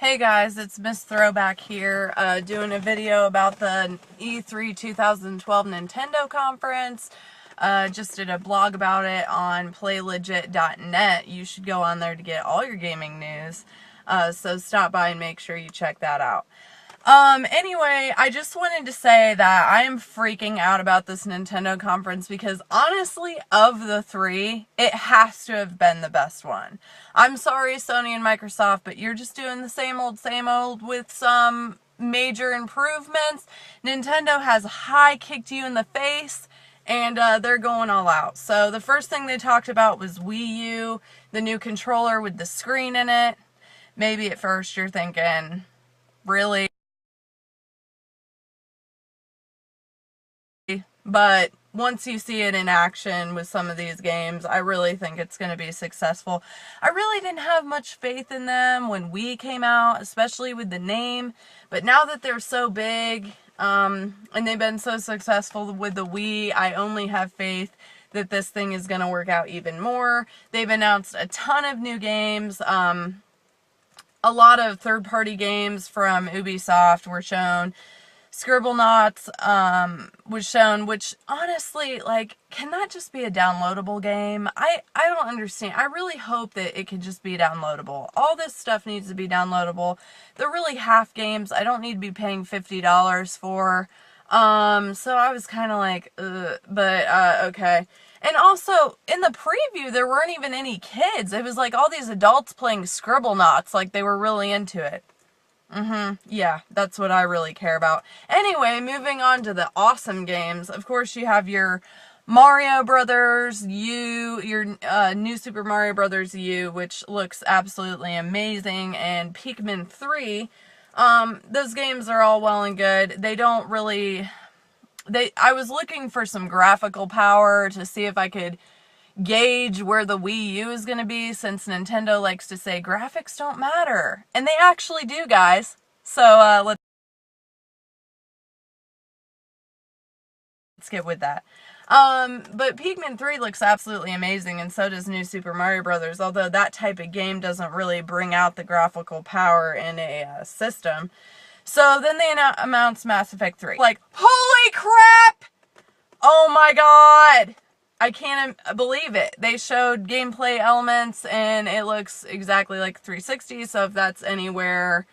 Hey guys, it's Miss Throwback here, doing a video about the E3 2012 Nintendo conference. Just did a blog about it on playlegit.net. You should go on there to get all your gaming news. So stop by and make sure you check that out. Anyway, I just wanted to say that I am freaking out about this Nintendo conference because honestly, of the three, it has to have been the best one. I'm sorry, Sony and Microsoft, but you're just doing the same old with some major improvements. Nintendo has high kicked you in the face, and they're going all out. So the first thing they talked about was Wii U, the new controller with the screen in it. Maybe at first you're thinking, really? But once you see it in action with some of these games, I really think it's going to be successful. I really didn't have much faith in them when Wii came out, especially with the name. But now that they're so big, and they've been so successful with the Wii, I only have faith that this thing is going to work out even more. They've announced a ton of new games. A lot of third-party games from Ubisoft were shown. Scribblenauts was shown, which honestly, like, can that just be a downloadable game? I don't understand. I really hope that it could just be downloadable. All this stuff needs to be downloadable. They're really half games I don't need to be paying $50 for. So I was kind of like, okay. And also, in the preview, there weren't even any kids. It was like all these adults playing Scribblenauts, like they were really into it. Yeah, that's what I really care about. Anyway, moving on to the awesome games. Of course, you have your Mario Brothers U, your new Super Mario Brothers U, which looks absolutely amazing, and Pikmin 3. Those games are all well and good. They don't really... I was looking for some graphical power to see if I could gauge where the Wii U is going to be, since Nintendo likes to say graphics don't matter. And they actually do, guys. So, let's get with that. But Pikmin 3 looks absolutely amazing, and so does New Super Mario Bros., although that type of game doesn't really bring out the graphical power in a system. So then they announced Mass Effect 3. Like, holy crap! Oh my god! I can't believe it. They showed gameplay elements, and it looks exactly like 360, so if that's anywhere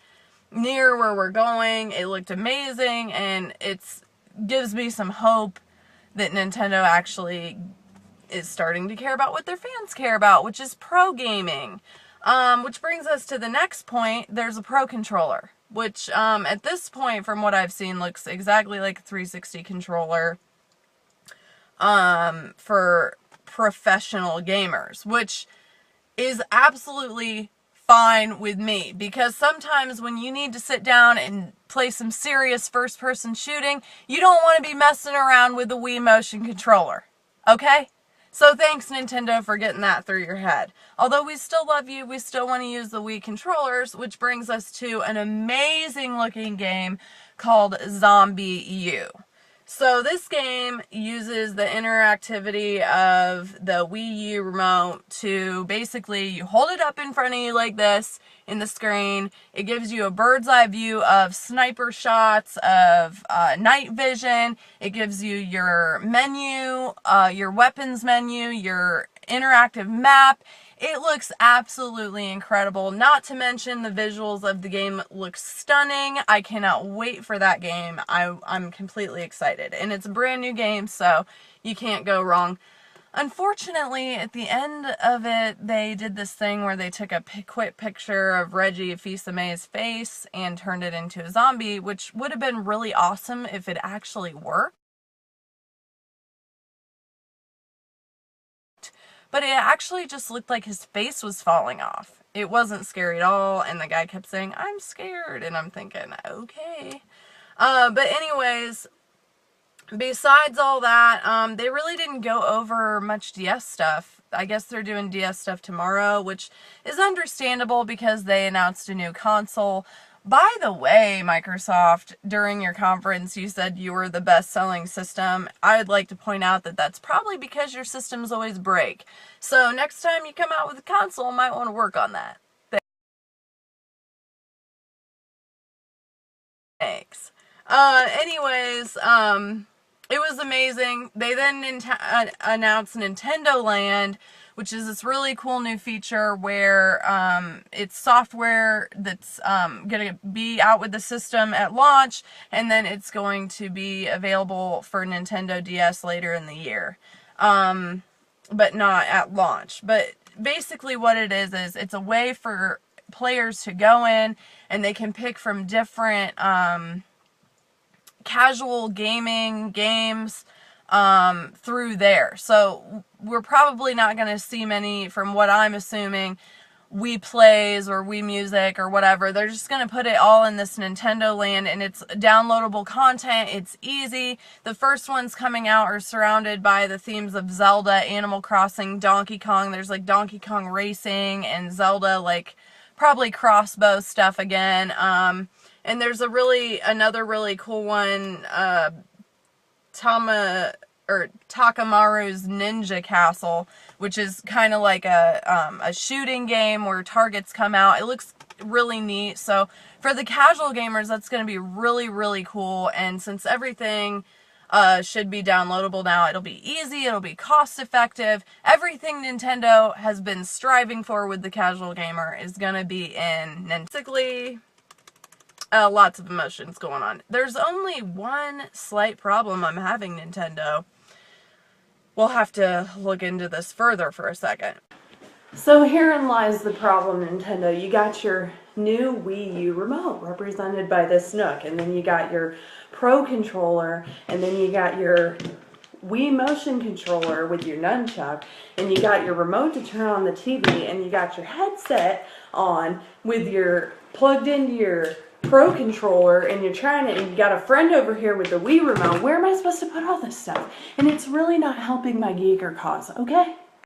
near where we're going, it looked amazing, and it gives me some hope that Nintendo actually is starting to care about what their fans care about, which is pro gaming. Which brings us to the next point. There's a Pro controller, which at this point, from what I've seen, looks exactly like a 360 controller. For professional gamers, which is absolutely fine with me, because sometimes when you need to sit down and play some serious first-person shooting, you don't want to be messing around with the Wii motion controller, okay? So thanks, Nintendo, for getting that through your head. Although we still love you, we still want to use the Wii controllers, which brings us to an amazing-looking game called ZombiU. So this game uses the interactivity of the Wii U remote to basically, you hold it up in front of you like this in the screen. It gives you a bird's eye view of sniper shots, of night vision. It gives you your menu, your weapons menu, your interactive map. It looks absolutely incredible. Not to mention the visuals of the game look stunning. I cannot wait for that game. I'm completely excited. And it's a brand new game, so you can't go wrong. Unfortunately, at the end of it, they did this thing where they took a quick picture of Reggie Fils-Aimé's face and turned it into a zombie, which would have been really awesome if it actually worked. But it actually just looked like his face was falling off. It wasn't scary at all, and the guy kept saying, "I'm scared," and I'm thinking, okay. But anyways, besides all that, they really didn't go over much DS stuff. I guess they're doing DS stuff tomorrow, which is understandable because they announced a new console. By the way, Microsoft, during your conference, you said you were the best-selling system. I'd like to point out that that's probably because your systems always break. So next time you come out with a console, you might want to work on that. Anyways, it was amazing. They then announced Nintendo Land, which is this really cool new feature where it's software that's going to be out with the system at launch, and then it's going to be available for Nintendo DS later in the year, but not at launch. But basically what it is it's a way for players to go in and they can pick from different casual gaming games through there. So we're probably not going to see many, from what I'm assuming, Wii Plays or Wii Music or whatever. They're just going to put it all in this Nintendo Land, and it's downloadable content. It's easy. The first ones coming out are surrounded by the themes of Zelda, Animal Crossing, Donkey Kong. There's like Donkey Kong Racing and Zelda, like probably crossbow stuff again. And there's another really cool one, Takamaru's Ninja Castle, which is kind of like a shooting game where targets come out. It looks really neat. So for the casual gamers, that's going to be really, really cool. And since everything should be downloadable now, it'll be easy, it'll be cost effective. Everything Nintendo has been striving for with the casual gamer is going to be in Basically, lots of emotions going on. There's only one slight problem I'm having, Nintendo. We'll have to look into this further for a second. So herein lies the problem, Nintendo. You got your new Wii U remote, represented by this Nook, and then you got your Pro Controller, and then you got your Wii Motion Controller with your nunchuck, and you got your remote to turn on the TV, and you got your headset on with your plugged into your Pro Controller, and you're trying to, and you got a friend over here with the Wii remote. Where am I supposed to put all this stuff? And it's really not helping my geeker cause, okay?